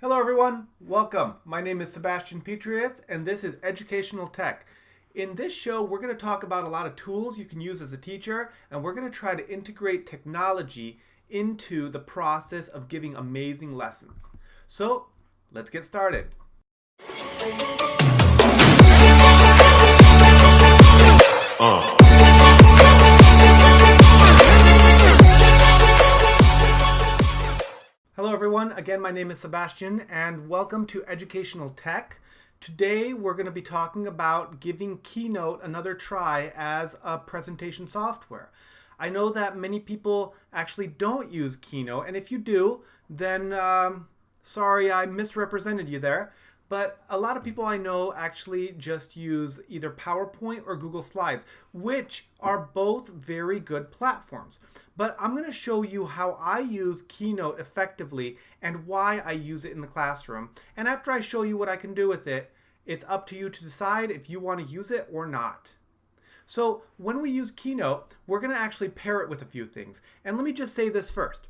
Hello everyone, welcome. My name is Sebastian Petrius and this is Educational Tech. In this show, we're going to talk about a lot of tools you can use as a teacher, and we're going to try to integrate technology into the process of giving amazing lessons. So let's get started. Hello everyone, again my name is Sebastian and welcome to Educational Tech. Today we're going to be talking about giving Keynote another try as a presentation software. I know that many people actually don't use Keynote, and if you do, then sorry I misrepresented you there. But a lot of people I know actually just use either PowerPoint or Google Slides, which are both very good platforms. But I'm going to show you how I use Keynote effectively and why I use it in the classroom. And after I show you what I can do with it, it's up to you to decide if you want to use it or not. So when we use Keynote, we're going to actually pair it with a few things. And let me just say this first.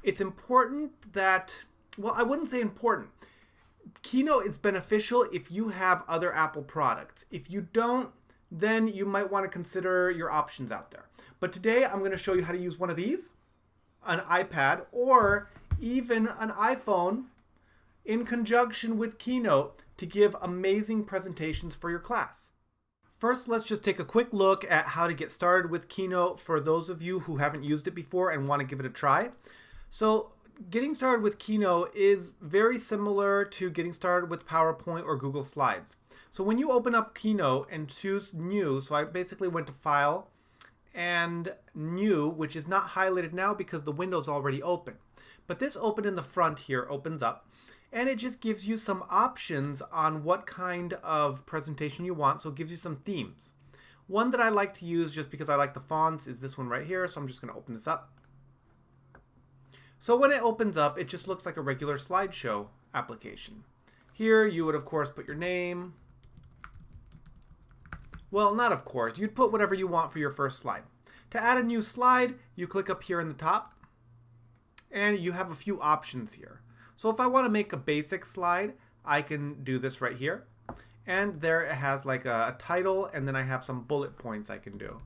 It's important that, well, I wouldn't say important. Keynote is beneficial if you have other Apple products. If you don't, then you might want to consider your options out there. But today I'm going to show you how to use one of these, an iPad, or even an iPhone in conjunction with Keynote to give amazing presentations for your class. First, let's just take a quick look at how to get started with Keynote for those of you who haven't used it before and want to give it a try. So getting started with Keynote is very similar to getting started with PowerPoint or Google Slides. So when you open up Keynote and choose New, so I basically went to File and New, which is not highlighted now because the window's already open. But this open in the front here opens up, and it just gives you some options on what kind of presentation you want, so it gives you some themes. One that I like to use just because I like the fonts is this one right here, so I'm just going to open this up. So when it opens up, it just looks like a regular slideshow application. Here you would of course put your name. Well, not of course, you'd put whatever you want for your first slide. To add a new slide, you click up here in the top and you have a few options here. So if I want to make a basic slide, I can do this right here. And there it has like a title, and then I have some bullet points I can do.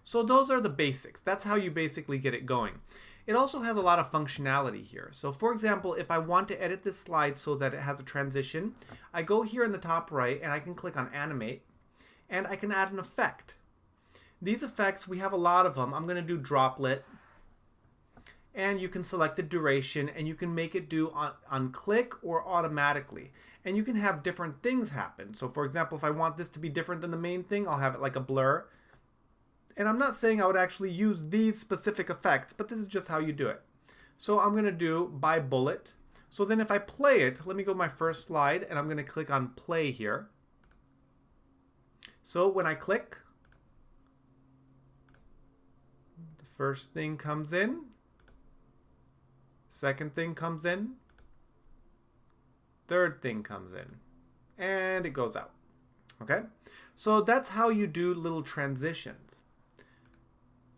So those are the basics. That's how you basically get it going. It also has a lot of functionality here. So for example, if I want to edit this slide so that it has a transition, I go here in the top right and I can click on Animate, and I can add an effect. These effects, we have a lot of them. I'm going to do Droplet, and you can select the duration, and you can make it do on click or automatically. And you can have different things happen. So for example, if I want this to be different than the main thing, I'll have it like a blur. And I'm not saying I would actually use these specific effects, but this is just how you do it. So I'm going to do by bullet. So then if I play it, let me go to my first slide, and I'm going to click on play here. So when I click, the first thing comes in, second thing comes in, third thing comes in, and it goes out. Okay? So that's how you do little transitions.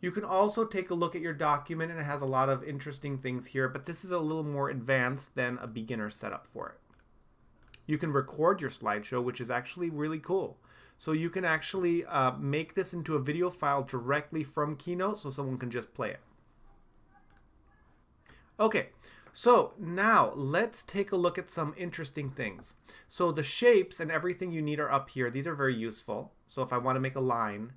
You can also take a look at your document, and it has a lot of interesting things here, but this is a little more advanced than a beginner setup for it. You can record your slideshow, which is actually really cool. So you can actually make this into a video file directly from Keynote so someone can just play it. Okay, so now let's take a look at some interesting things. So the shapes and everything you need are up here. These are very useful. So if I want to make a line,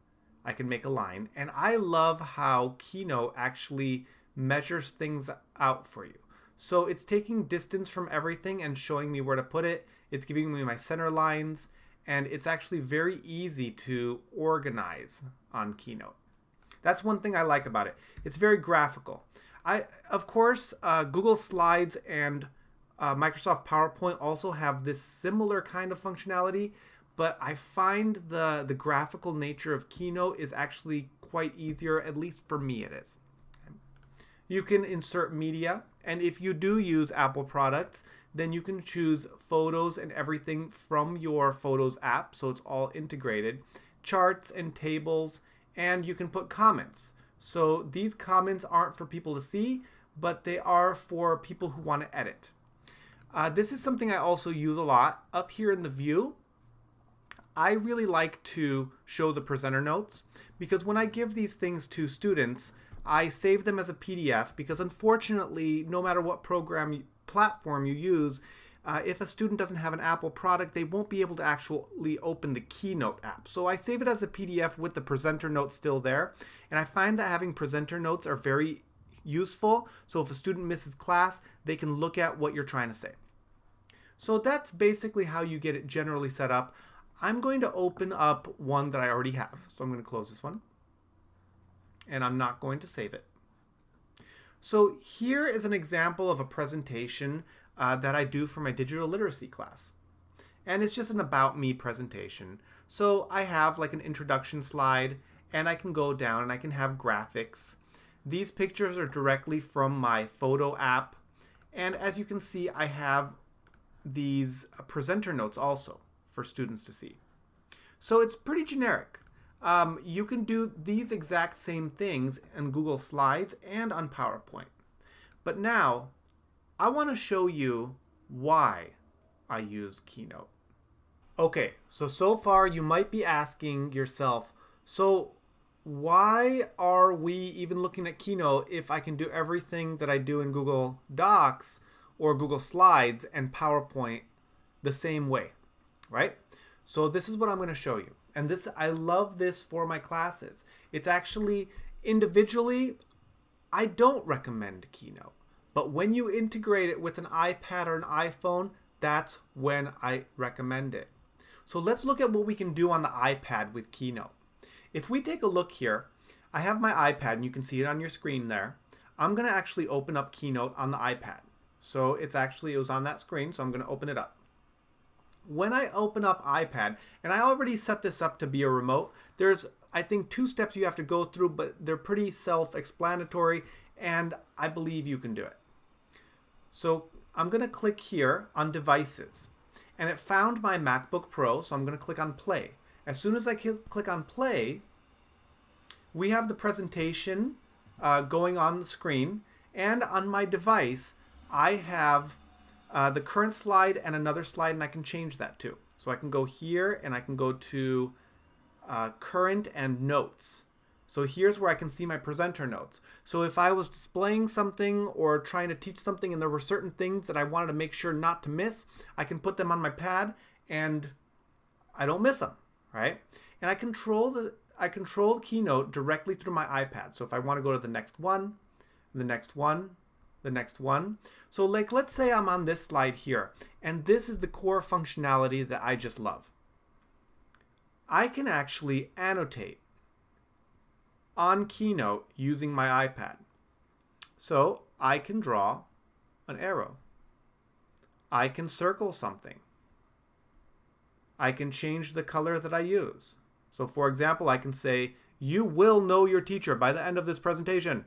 I can make a line, and I love how Keynote actually measures things out for you. So it's taking distance from everything and showing me where to put it. It's giving me my center lines, and it's actually very easy to organize on Keynote. That's one thing I like about it. It's very graphical. Of course, Google Slides and Microsoft PowerPoint also have this similar kind of functionality, but I find the graphical nature of Keynote is actually quite easier, at least for me it is. You can insert media, and if you do use Apple products, then you can choose photos and everything from your Photos app, so it's all integrated, charts and tables, and you can put comments. So these comments aren't for people to see, but they are for people who want to edit. This is something I also use a lot. Up here in the view, I really like to show the presenter notes because when I give these things to students, I save them as a PDF because unfortunately, no matter what platform you use, if a student doesn't have an Apple product, they won't be able to actually open the Keynote app. So I save it as a PDF with the presenter notes still there. And I find that having presenter notes are very useful. So if a student misses class, they can look at what you're trying to say. So that's basically how you get it generally set up. I'm going to open up one that I already have. So I'm going to close this one. And I'm not going to save it. So here is an example of a presentation that I do for my digital literacy class. And it's just an about me presentation. So I have like an introduction slide, and I can go down and I can have graphics. These pictures are directly from my photo app. And as you can see, I have these presenter notes also for students to see. So it's pretty generic. You can do these exact same things in Google Slides and on PowerPoint. But now, I want to show you why I use Keynote. Okay, so far you might be asking yourself, so why are we even looking at Keynote if I can do everything that I do in Google Docs or Google Slides and PowerPoint the same way, right? So this is what I'm going to show you. And I love this for my classes. It's actually individually, I don't recommend Keynote. But when you integrate it with an iPad or an iPhone, that's when I recommend it. So let's look at what we can do on the iPad with Keynote. If we take a look here, I have my iPad and you can see it on your screen there. I'm going to actually open up Keynote on the iPad. So it was on that screen, so I'm going to open it up. When I open up iPad, and I already set this up to be a remote, there's, I think, 2 steps you have to go through, but they're pretty self-explanatory, and I believe you can do it. So I'm going to click here on Devices, and it found my MacBook Pro, so I'm going to click on Play. As soon as I click on Play, we have the presentation going on the screen, and on my device, I have the current slide and another slide, and I can change that too. So I can go here and I can go to current and notes. So here's where I can see my presenter notes. So if I was displaying something or trying to teach something and there were certain things that I wanted to make sure not to miss, I can put them on my pad and I don't miss them, right? And I control the Keynote directly through my iPad. So if I want to go to the next one, the next one, the next one. So like, let's say I'm on this slide here, and this is the core functionality that I just love. I can actually annotate on Keynote using my iPad. So I can draw an arrow. I can circle something. I can change the color that I use. So for example, I can say, you will know your teacher by the end of this presentation.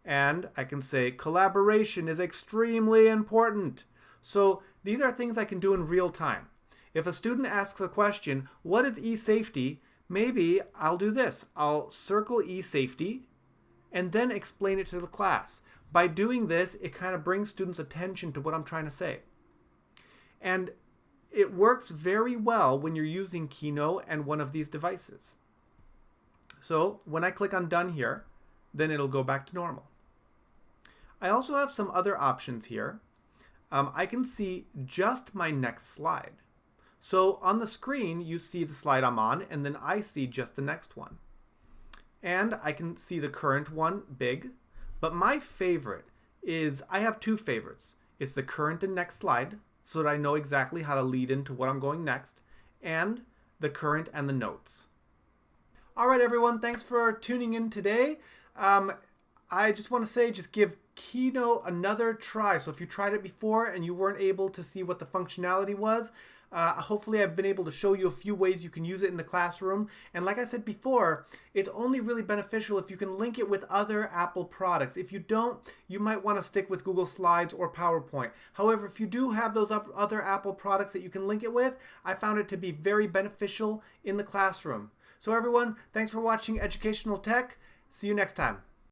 And I can say collaboration is extremely important. So these are things I can do in real time. If a student asks a question, what is e-safety? Maybe I'll do this. I'll circle e-safety and then explain it to the class. By doing this, it kind of brings students' attention to what I'm trying to say. And it works very well when you're using Keynote and one of these devices. So when I click on done here, then it'll go back to normal. I also have some other options here. I can see just my next slide. So on the screen, you see the slide I'm on, and then I see just the next one. And I can see the current one big, but my favorite is, I have 2 favorites. It's the current and next slide, so that I know exactly how to lead into what I'm going next, and the current and the notes. All right, everyone, thanks for tuning in today. I just want to say, just give Keynote another try. So if you tried it before and you weren't able to see what the functionality was, hopefully I've been able to show you a few ways you can use it in the classroom. And like I said before, it's only really beneficial if you can link it with other Apple products. If you don't, you might want to stick with Google Slides or PowerPoint. However, if you do have those other Apple products that you can link it with, I found it to be very beneficial in the classroom. So everyone, thanks for watching Educational Tech. See you next time.